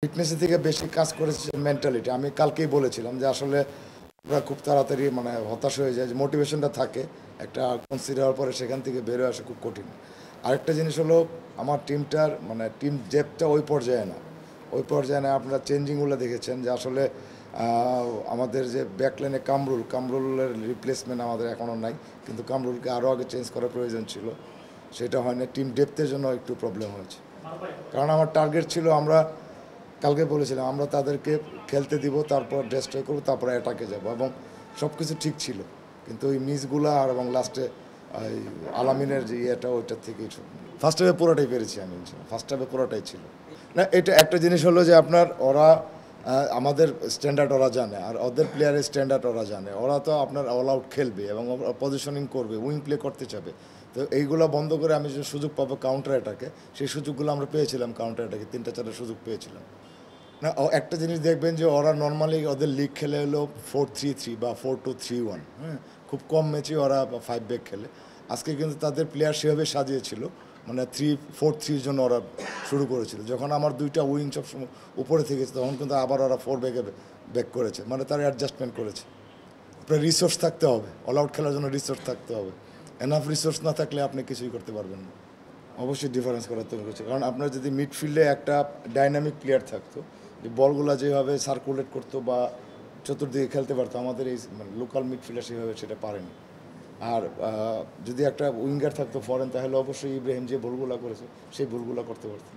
ফিটনেসের থেকে বেশি কাজ করেছে মেন্টালিটি। আমি কালকেই বলেছিলাম যে আসলে ওরা খুব তাড়াতাড়ি মানে হতাশ হয়ে যায়, যে মোটিভেশনটা থাকে একটা কনসিডার হওয়ার পরে সেখান থেকে বেরোয় আসা খুব কঠিন। আরেকটা জিনিস হলো আমার টিমটার মানে টিম ডেপথটা ওই পর্যায়ে না, ওই পর্যায়ে না। আপনারা চেঞ্জিংগুলো দেখেছেন যে আসলে আমাদের যে ব্যাকলাইনে কামরুলের রিপ্লেসমেন্ট আমাদের এখনও নাই, কিন্তু কামরুলকে আরও আগে চেঞ্জ করার প্রয়োজন ছিল, সেটা হয় না। টিম ডেপথের জন্য একটু প্রবলেম হয়েছে, কারণ আমার টার্গেট ছিল, আমরা কালকে বলেছিলাম আমরা তাদেরকে খেলতে দিব, তারপর ডেস্ট্রয় করবো, তারপরে অ্যাটাকে যাব, এবং সব কিছু ঠিক ছিল। কিন্তু ওই মিসগুলা আর এবং লাস্টে ওই আলামিনের যে ইয়েটা, ওইটার থেকেই ফার্স্ট হাফে পুরোটাই পেরেছি আমি, ফার্স্ট হাফে পুরোটাই ছিল না। এটা একটা জিনিস হলো যে আপনার ওরা আমাদের স্ট্যান্ডার্ড ওরা জানে, আর ওদের প্লেয়ারের স্ট্যান্ডার্ড ওরা জানে। ওরা তো আপনার অল আউট খেলবে এবং পজিশনিং করবে, উইং প্লে করতে চাবে। তো এইগুলো বন্ধ করে আমি যে সুযোগ পাবো কাউন্টার অ্যাটাকে, সেই সুযোগগুলো আমরা পেয়েছিলাম। কাউন্টার অ্যাটাকে 3-4টা সুযোগ পেয়েছিলাম না। একটা জিনিস দেখবেন যে ওরা নর্মালি ওদের লিগ খেলে হলো 4-3-3 বা 4-2-3-1, হ্যাঁ, খুব কম ম্যাচে ওরা 5 ব্যাক খেলে। আজকে কিন্তু তাদের প্লেয়ার সেভাবে সাজিয়েছিল, মানে 3-4-3 জন্য ওরা শুরু করেছিল। যখন আমার দুইটা উইং সবসময় উপরে থেকেছে, তখন কিন্তু আবার ওরা 4 ব্যাকে ব্যাক করেছে, মানে তারা অ্যাডজাস্টমেন্ট করেছে। আপনার রিসোর্স থাকতে হবে, অল আউট খেলার জন্য রিসোর্স থাকতে হবে। এনাফ রিসোর্স না থাকলে আপনি কিছুই করতে পারবেন না। অবশ্যই ডিফারেন্স করার তৈরি করছে, কারণ আপনার যদি মিডফিল্ডে একটা ডাইনামিক প্লেয়ার থাকতো, যে বলগুলো যেভাবে সার্কুলেট করতো বা চতুর্দিকে খেলতে পারতো, আমাদের এই মানে লোকাল মিডফিল্ডার সেভাবে সেটা পারেনি। আর যদি একটা উইঙ্গার থাকতো ফরেন, তাহলে অবশ্যই ইব্রাহিম যে বলগুলো করেছে সেই বলগুলো করতে পারতো।